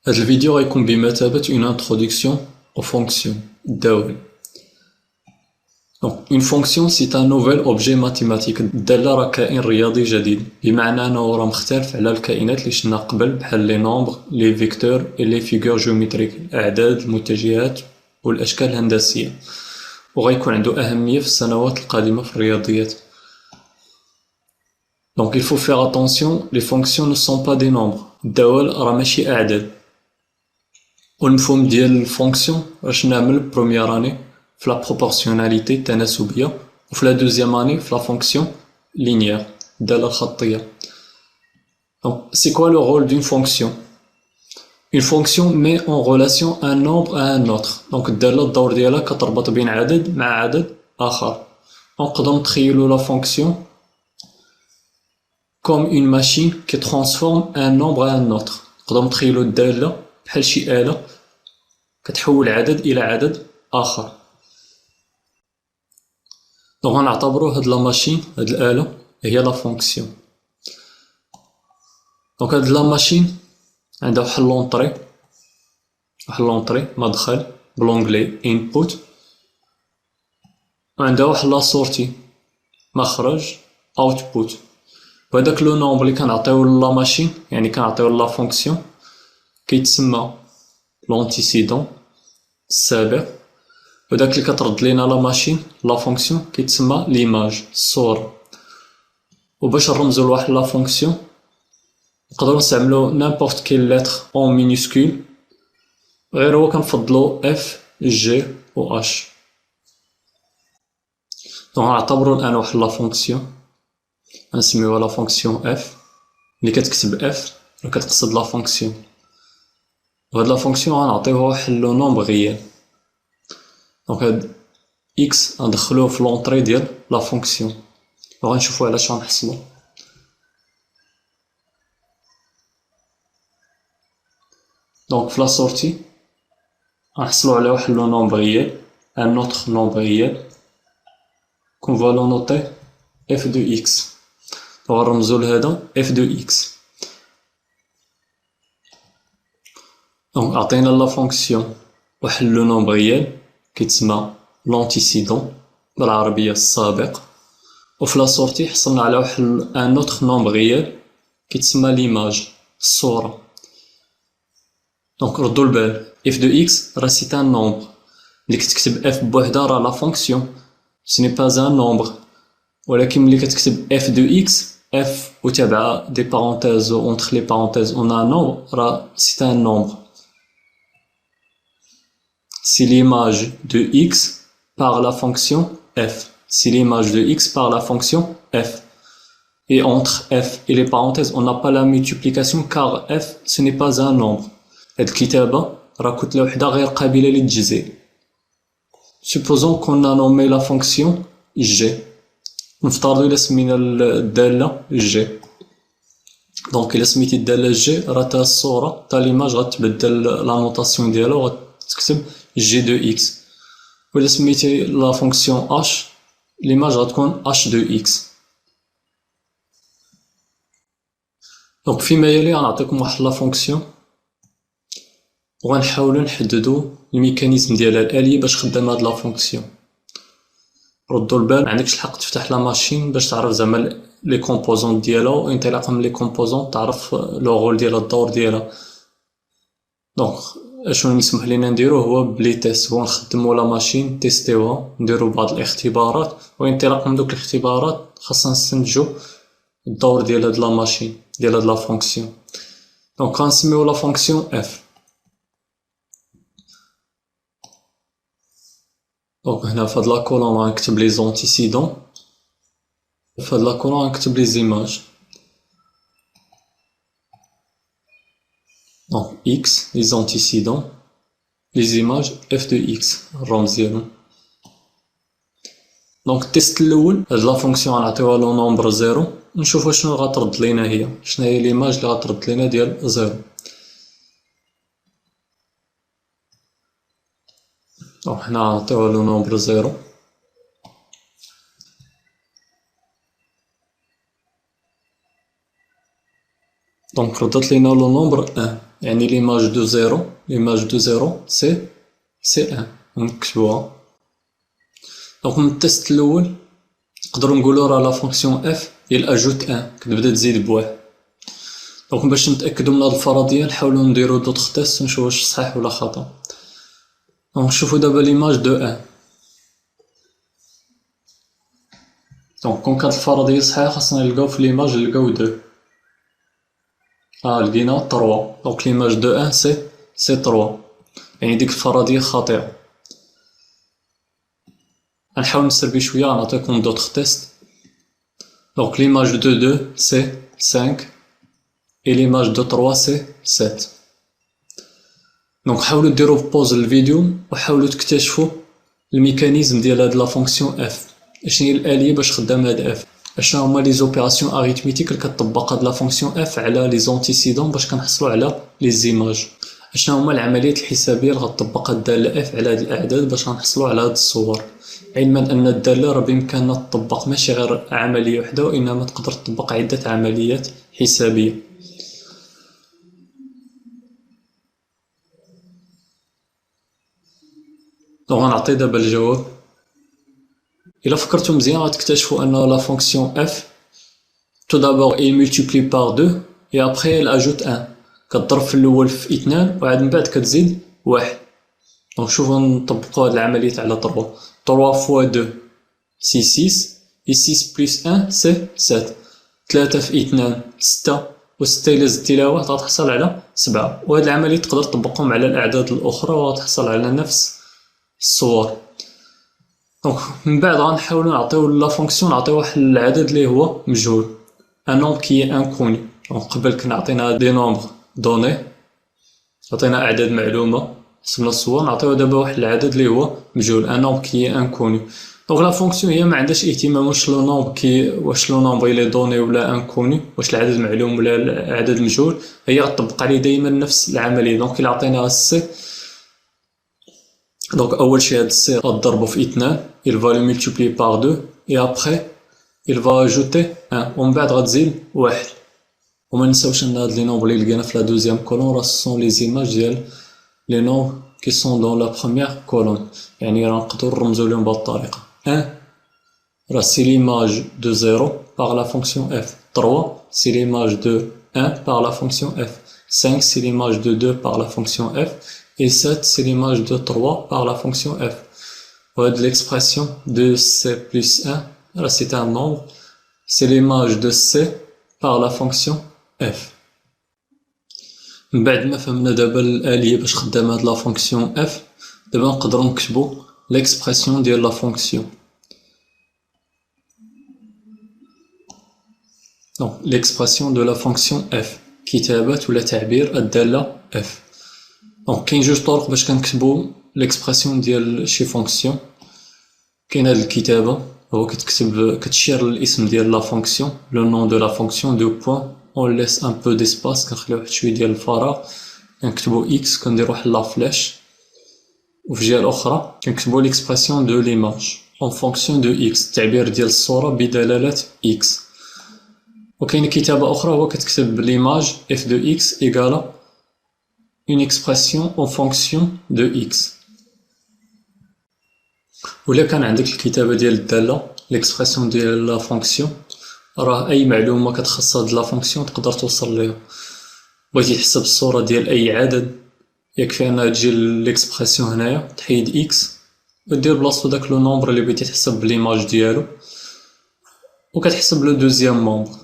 هاد الفيديو غيكون بمثابة une introduction aux fonctions الدوال. Donc une fonction c'est un nouvel objet mathématique. الدالة راه كائن رياضي جديد، بمعنى أنه راه مختلف على الكائنات اللي شفنا قبل بحال لي نومبر لي فيكتور et les figures géométriques، الأعداد المتجهات والأشكال الهندسية، وغيكون عنده أهمية في السنوات القادمة في الرياضيات. Donc il faut faire attention، les fonctions ne sont pas des nombres. الدوال راه ماشي أعداد. والمفهوم ديال الفونكسيون واش نعمل بروميير اني في لا بروبورسيوناليتي التناسبيه، وفي لا دوزيام اني في لا فونكسيون لينيير الداله الخطيه. Donc c'est quoi le rôle d'une fonction? Une fonction met en relation un nombre à un autre. Donc الداله الدور ديالها كتربط بين عدد مع عدد اخر. نقدروا نتخيلوا لا فونكسيون comme une machine qui transforme un nombre à un autre. نقدروا نتخيلوا الداله بحال شي آلة كتحول عدد إلى عدد آخر. دونك غنعتبرو هاد لا ماشين، هاد الآلة هي لا فونكسيون. دونك هاد لا ماشين عندها واحد لونطري مدخل بلونغلي input، وعندها واحد لا سورتي مخرج output. وهداك لو نومبر اللي كنعطيو لا ماشين، يعني كنعطيو لا فونكسيون، كيتسمى لونتيسيدون السابق، وداك اللي كترد لينا لا ماشين لا فونكسيون كيتسمى ليماج الصورة. وباش نرمزو لواحد لا فونكسيون نقدرو نستعملو نيمبورط كيل لتر اون مينيسكول، غير هو كنفضلو اف جي و اش. دونك غنعتبرو الان واحد لا فونكسيون غنسميوها لا فونكسيون اف، اللي كتكتب اف وكتقصد لا فونكسيون. وهاد لا فونكسيون غنعطيوها واحد لو نومبر غيال. دونك هاد اكس غندخلوه في لونطري ديال لا فونكسيون، وغنشوفو علاش غنحصلو. دونك في لا سورتي غنحصلو على واحد لو نومبر غيال، ان اوتر نومبر غيال كون فالو نوتي اف دو اكس، وغنرمزو لهذا اف دو اكس. دونك عطينا لا فونكسيون واحد لو نومبر غيال كيتسمى لونتيسيدون بالعربية السابق، وفي لا سورتي حصلنا على واحد ان اوتر نومبر غيال كيتسمى ليماج الصورة. دونك ردو البال، اف دو اكس راه سي ان نومبر، ملي كتكتب اف بوحدها راه لا فونكسيون سي ني با ان نومبر، ولكن ملي كتكتب اف دو اكس اف وتابعة دي بارونتيز و اونتر لي بارونتيز اون ان نومبر راه سي ان نومبر. C'est l'image de x par la fonction f. C'est l'image de x par la fonction f. Et entre f et les parenthèses, on n'a pas la multiplication car f, ce n'est pas un nombre. هاد الكتابة راه كتلة وحدة غير قابلة للتجزيء. Supposons qu'on a nommé la fonction g. نفترضوا إلا سمينا الدالة g. دونك إلا سميتي الدالة g راه تا الصورة تا l'image غتبدل لا نوتاسيون ديالها وغتكتب g de x. وإلا سميتي لا فونكسيون h l'image غتكون h de x. دونك فيما يلي غنعطيكم واحد لا فونكسيون وغنحاولو نحددو الميكانيزم ديالها الآلية باش خدام هاد لا فونكسيون. ردو البال، معندكش الحق تفتح لا ماشين باش تعرف زعما لي كومبوزون ديالها، وانطلاقا من لي كومبوزون تعرف لو رول ديالها الدور ديالها. دونك اشنو يسمح لينا نديرو هو بلي تيست، هو نخدمو لا ماشين تيستيوها، نديرو بعض الاختبارات، وانطلاقا من دوك الاختبارات خاصنا نستنتجو الدور ديال هاد لا ماشين ديال هاد لا فونكسيون. دونك غنسميو لا فونكسيون اف. دونك هنا فهاد لا كولون غنكتب لي زونتيسيدون، فهاد لا كولون غنكتب لي زيماج. Donc x, les antécédents, les images f de x, الرمز ديالهم. دونك التيست الأول هاد لا فونكسيون غنعطيوها لو نومبر زيرو، نشوفو شنو غترد لينا هي، شنو هي ليماج اللي غترد لينا ديال زيرو. دونك حنا غنعطيوها لو نومبر زيرو، دونك ردت لينا لو نومبر ان. يعني l'image de 0 c'est 1 ونكتبوها. دونك من التست الاول نقدروا نقولوا راه لا فونكسيون اف ديال اجوت 1 كتبدا تزيد بواحد. دونك باش نتاكدوا من هاد الفرضيه نحاولوا نديروا دوطخ تيست نشوفوا واش صحيح ولا خطا. دونك نشوفوا دابا ليماج دو 1. دونك كون كانت الفرضيه صحيحه خاصنا نلقاو في ليماج نلقاو 2. لقينا 3. دونك ليماج دو 1 سي 3 يعني ديك الفرضيه خاطئه. غنحاول نسربي شويه نعطيكم دوطخ تيست. دونك ليماج دو 2 سي 5 et l'image de 3 c'est 7. دونك حاولوا ديروا بوز الفيديو وحاولوا تكتشفوا الميكانيزم ديال هاد لا فونكسيون اف. شنو هي الاليه باش خدام هاد اف، اشنو هما لي زوبيراسيون اريثميتيك اللي كتطبق هاد لا فونكسيون اف على لي زونتيسيدون باش كنحصلوا على لي زيماج، اشنو هما العمليات الحسابيه اللي غتطبق الداله اف على هاد الاعداد باش غنحصلوا على هاد الصور، علما ان الداله راه بامكانها تطبق ماشي غير عمليه وحده وانما تقدر تطبق عده عمليات حسابيه. دونك غنعطي دابا الجواب. الا فكرتو مزيان غتكتشفوا ان لا فونكسيون اف تو دابور اي ملتيبلي بار 2 et après elle ajoute 1 كتضرب في الاول في 2 وعاد من بعد كتزيد 1. دونك شوفوا نطبقوا هاد العمليه على 3. 3 fois 2 c'est 6 et 6 plus 1 c'est 7. 3 في 2 6 و6 إلا زدتي لها 1 غتحصل على 7. وهاد العمليه تقدر تطبقهم على الاعداد الاخرى وغتحصل على نفس الصور. دونك من بعد غنحاولوا نعطيو لا فونكسيون نعطيو واحد العدد اللي هو مجهول، ان نومبر كي انكوني. دونك قبل كنا عطينا دي نومبر دوني، عطينا اعداد معلومه حسبنا الصور، نعطيو دابا واحد العدد اللي هو مجهول، ان نومبر كي انكوني. دونك لا فونكسيون هي ما عندهاش اهتمام واش لو نومبر الى دوني ولا انكوني، واش العدد معلوم ولا العدد مجهول، هي غتطبق عليه دائما نفس العمليه. دونك الا عطيناها سي، دونك اول شيء هاد السي غضربو في 2 il va le multiplier par 2 et après il va ajouter 1 ومن بعد غتزيد 1. وما نساوش ان هاد لي نومبر اللي لقينا في لا دوزيام كولون راه سون لي زيماج ديال لي نومبر كي سون دون لا بروميير كولون، يعني راه نقدروا نرمزو لهم بهاد الطريقه. 1 راه سي ليماج دو 0 par la fonction f. 3 c'est l'image de 1 par la fonction f. 5 c'est l'image de 2 par la fonction f. Et 7 c'est l'image de 3 par la fonction f. De l'expression de c plus 1, là c'est un nombre, c'est l'image de c par la fonction f. من بعد ما فهمنا دابا الآلية باش خدام هاد لا فونكسيون f، دابا نقدروا نكتبوا l'expression ديال لا فونكسيون. Donc l'expression de la fonction f كتابة ولا تعبير الدالة f. دونك كاين جوج طرق باش كنكتبو ليكسبرسيون ديال شي فونكسيون. كاين هاد الكتابه هو كتشير الاسم ديال لا فونكسيون لو نون دو لا فونكسيون دو بوين اون ليس ان بو ديسباس كنخليو واحد شويه ديال الفراغ كنكتبو اكس كندير واحد لا فلاش، وفي الجهه الاخرى كنكتبو ليكسبرسيون دو ليماج اون فونكسيون دو اكس، التعبير ديال الصوره بدلاله اكس. وكاين كتابه اخرى هو كتكتب ليماج اف دو اكس ايكالا une expression en fonction de x. ولا كان عندك الكتابة ديال الدالة l'expression ديال لا فونكسيون، راه أي معلومة كتخص هاد لا فونكسيون تقدر توصل ليها. بغيتي تحسب الصورة ديال أي عدد يكفي أنها تجي l'expression هنايا تحيد إكس ودير بلاصتو داك لو نومبر اللي بغيتي تحسب ليماج ديالو وكتحسب لو دوزيام نومبر.